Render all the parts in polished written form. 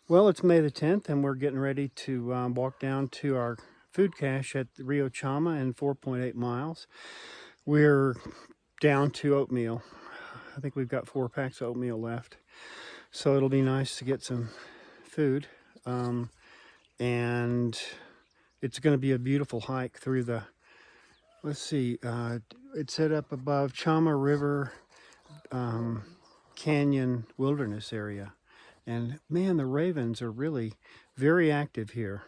Well, it's May the 10th, and we're getting ready to walk down to our food cache at the Rio Chama in 4.8 miles. We're down to oatmeal. I think we've got 4 packs of oatmeal left. So it'll be nice to get some food. And it's going to be a beautiful hike through the, let's see, it's set up above Chama River Canyon Wilderness area. And man, the ravens are really very active here.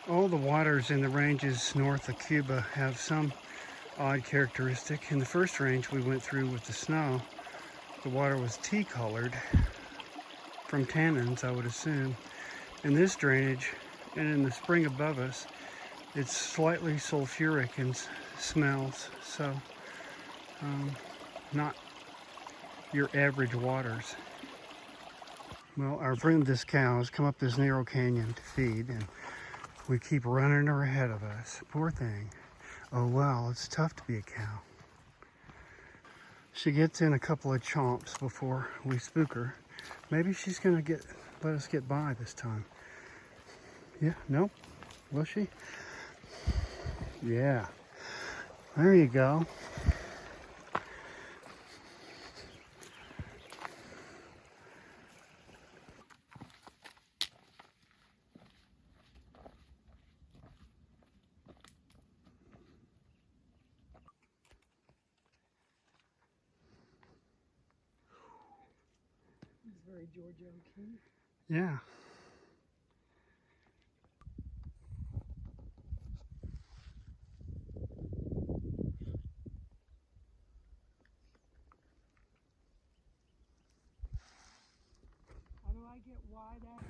All the waters in the ranges north of Cuba have some odd characteristic. In the first range we went through with the snow, the water was tea-colored from tannins, I would assume. In this drainage and in the spring above us, it's slightly sulfuric and smells, so not your average waters. Well, our friend this cow has come up this narrow canyon to feed, and we keep running her ahead of us. Poor thing. Oh wow, it's tough to be a cow. She gets in a couple of chomps before we spook her. Maybe she's gonna let us get by this time. Yeah, nope. Will she? Yeah. There you go. It's very Georgia O'Keeffe. Yeah. How do I get wide out?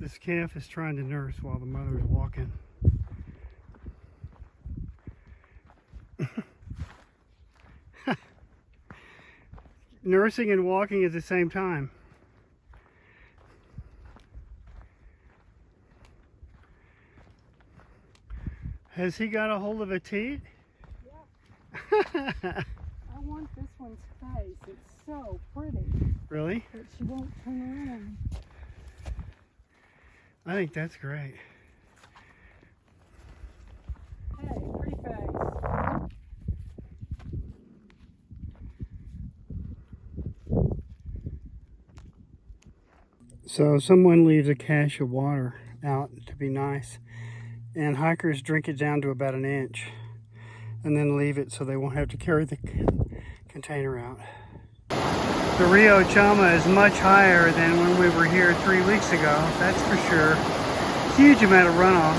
This calf is trying to nurse while the mother is walking. Nursing and walking at the same time. Has he got a hold of a teat? Yeah. I want this one's face. It's so pretty. Really? But she won't turn around. I think that's great. Hey, pretty face. So someone leaves a cache of water out to be nice, and hikers drink it down to about an inch and then leave it so they won't have to carry the container out. The Rio Chama is much higher than when we were here 3 weeks ago, that's for sure. Huge amount of runoff.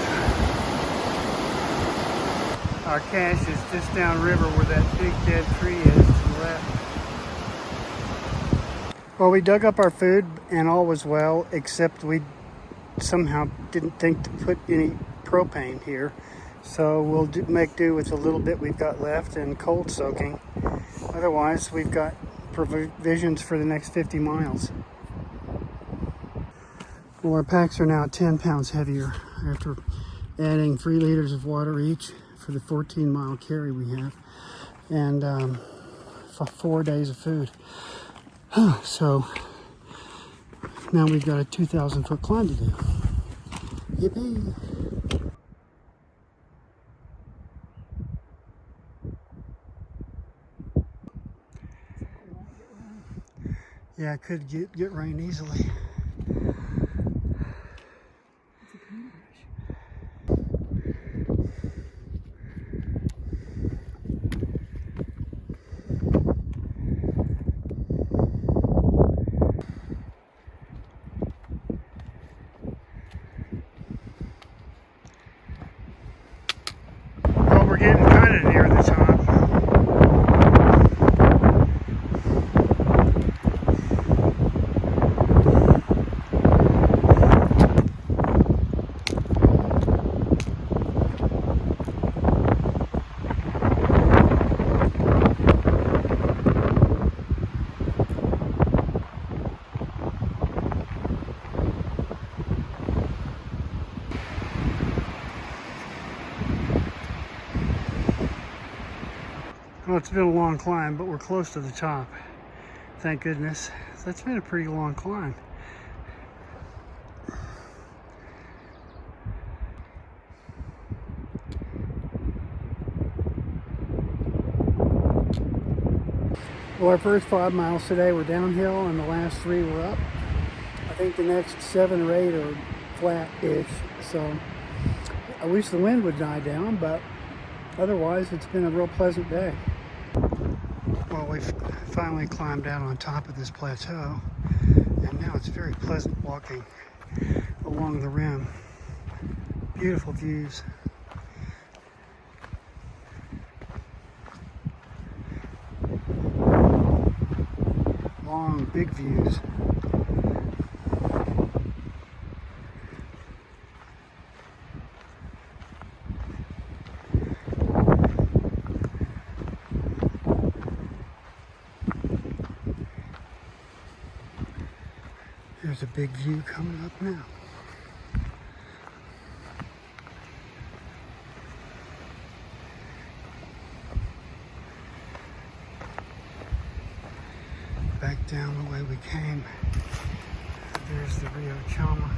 Our cache is just downriver where that big dead tree is to the left. Well, we dug up our food and all was well, except we somehow didn't think to put any propane here. So we'll make do with a little bit we've got left and cold soaking. Otherwise, we've got provisions for the next 50 miles. Well, our packs are now 10 pounds heavier after adding 3 liters of water each for the 14-mile carry we have, and for 4 days of food. So now we've got a 2,000-foot climb to do. Yippee! Yeah, it could get rain easily. getting kind of near the top. Well, it's been a long climb, but we're close to the top. Thank goodness. That's been a pretty long climb. Well, our first 5 miles today were downhill and the last 3 were up. I think the next 7 or 8 are flat-ish. So I wish the wind would die down, but otherwise it's been a real pleasant day. Well, we've finally climbed out on top of this plateau, and now it's very pleasant walking along the rim. Beautiful views. Long, big views. There's a big view coming up now. Back down the way we came. There's the Rio Chama.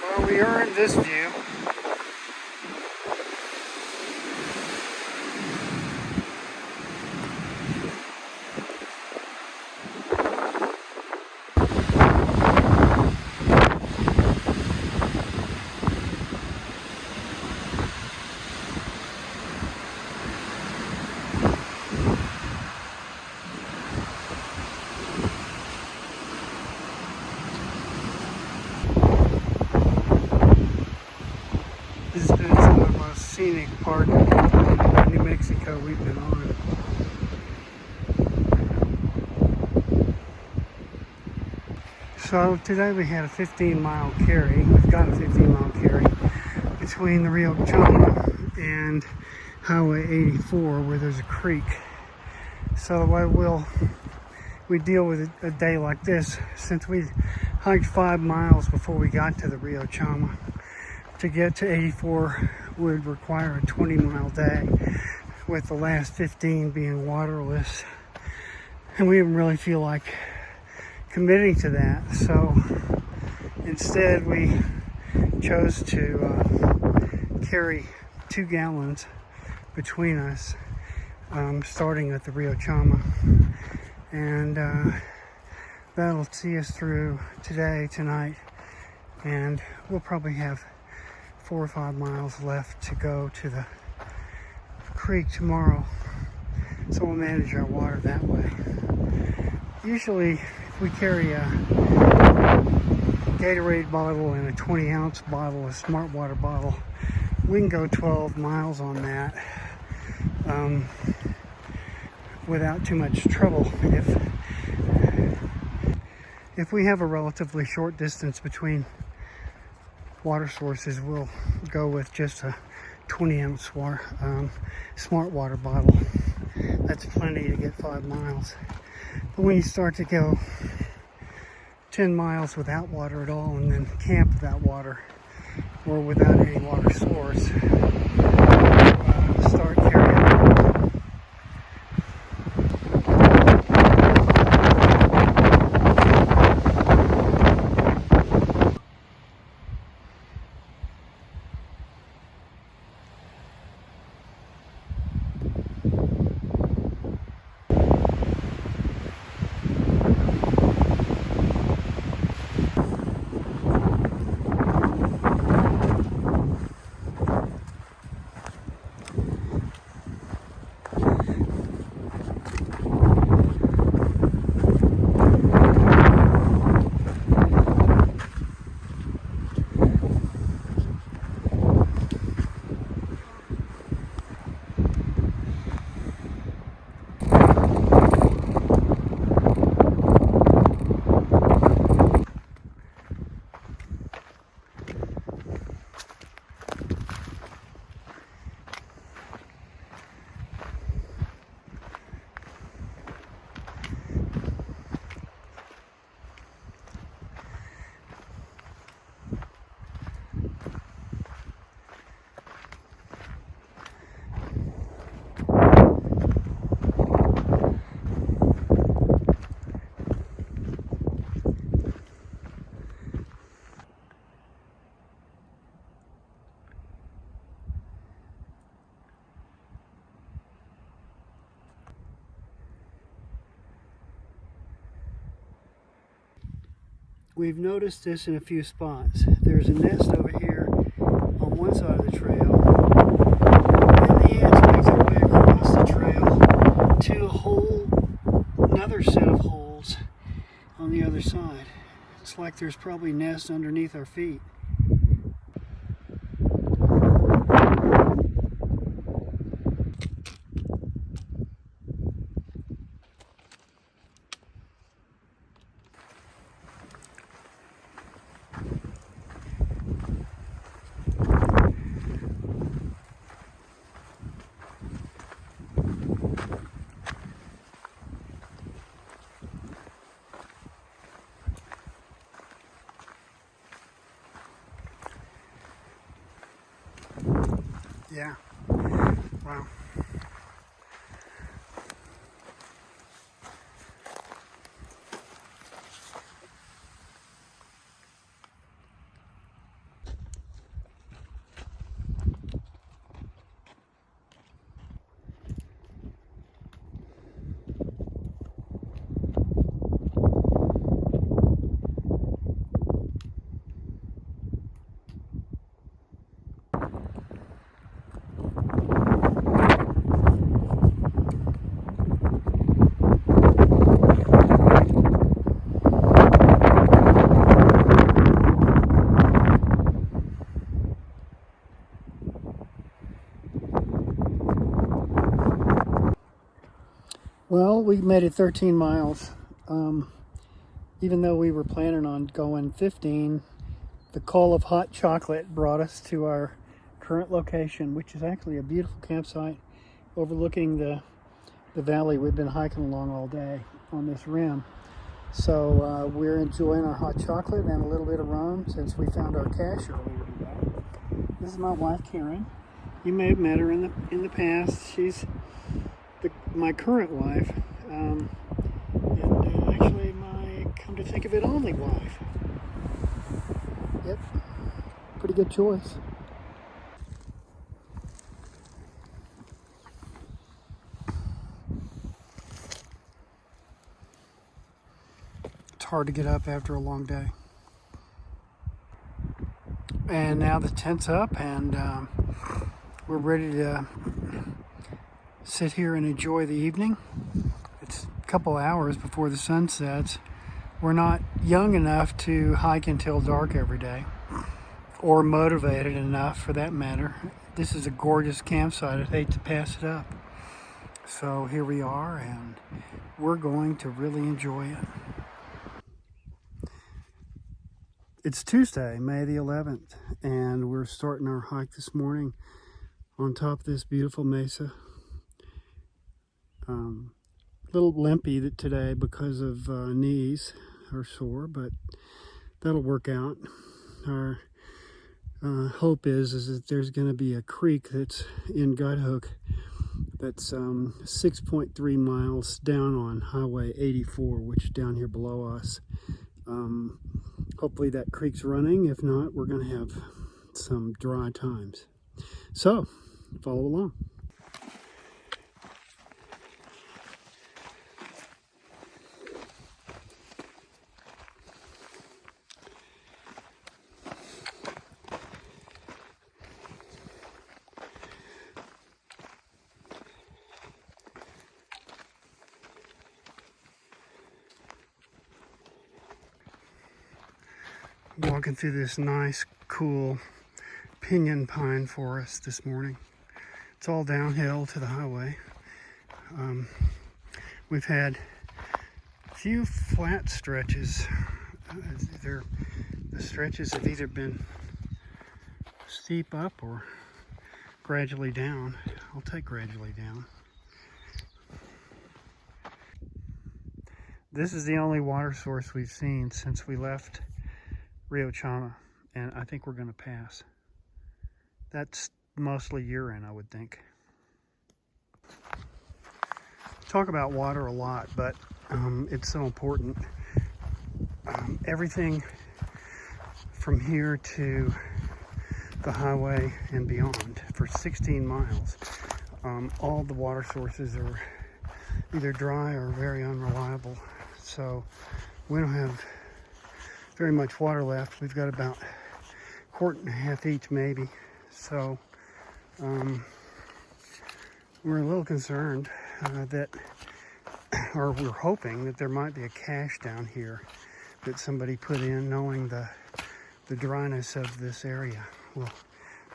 Well, we earned this view. This has been some of the most scenic part of New Mexico we've been on. So today we had a 15-mile carry. We've got a 15-mile carry between the Rio Chama and Highway 84, where there's a creek. So the way we deal with a day like this, since we hiked 5 miles before we got to the Rio Chama, to get to 84 would require a 20-mile day, with the last 15 being waterless. And we didn't really feel like committing to that. So instead we chose to carry 2 gallons between us, starting at the Rio Chama. And that'll see us through today, tonight, and we'll probably have 4 or 5 miles left to go to the creek tomorrow, so we'll manage our water that way. Usually if we carry a Gatorade bottle and a 20-ounce bottle, a smart water bottle, we can go 12 miles on that without too much trouble. If we have a relatively short distance between water sources, we'll go with just a 20-ounce smart water bottle. That's plenty to get 5 miles. But when you start to go 10 miles without water at all, and then camp without water or without any water source, start carrying. We've noticed this in a few spots. There's a nest over here on one side of the trail. Then the ants make their way across the trail to a hole, another set of holes on the other side. It's like there's probably nests underneath our feet. Yeah. Wow. Well, we made it 13 miles. Even though we were planning on going 15, the call of hot chocolate brought us to our current location, which is actually a beautiful campsite overlooking the valley we've been hiking along all day on this rim. So we're enjoying our hot chocolate and a little bit of rum since we found our cache earlier today. This is my wife, Karen. You may have met her in the past. She's my current wife, and actually my, come to think of it, only wife. Yep, pretty good choice. It's hard to get up after a long day. And now the tent's up, and we're ready to sit here and enjoy the evening. It's a couple hours before the sun sets. We're not young enough to hike until dark every day, or motivated enough for that matter. This is a gorgeous campsite. I'd hate to pass it up. So here we are, and we're going to really enjoy it. It's Tuesday, May the 11th, and we're starting our hike this morning on top of this beautiful mesa. A little limpy today because of knees are sore, but that'll work out. Our hope is that there's going to be a creek that's in Gut Hook that's 6.3 miles down on Highway 84, which is down here below us. Hopefully that creek's running. If not, we're going to have some dry times. So, follow along. Walking through this nice, cool pinyon pine forest this morning. It's all downhill to the highway. We've had a few flat stretches. The stretches have either been steep up or gradually down. I'll take gradually down. This is the only water source we've seen since we left Rio Chama, and I think we're going to pass. That's mostly urine, I would think. Talk about water a lot, but it's so important. Everything from here to the highway and beyond for 16 miles, all the water sources are either dry or very unreliable. So we don't have very much water left. We've got about 1.5 quarts each maybe. So we're a little concerned that, or we're hoping that there might be a cache down here that somebody put in, knowing the dryness of this area. Well,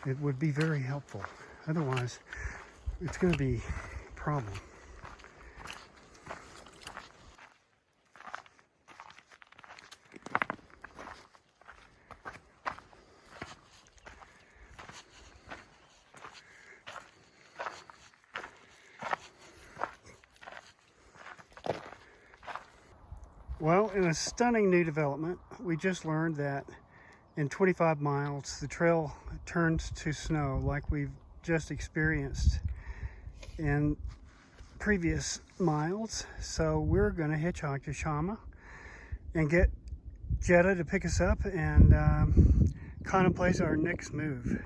it would be very helpful. Otherwise, it's going to be a problem. Well, in a stunning new development, we just learned that in 25 miles, the trail turns to snow like we've just experienced in previous miles. So we're going to hitchhike to Chama and get Jetta to pick us up and contemplate our next move.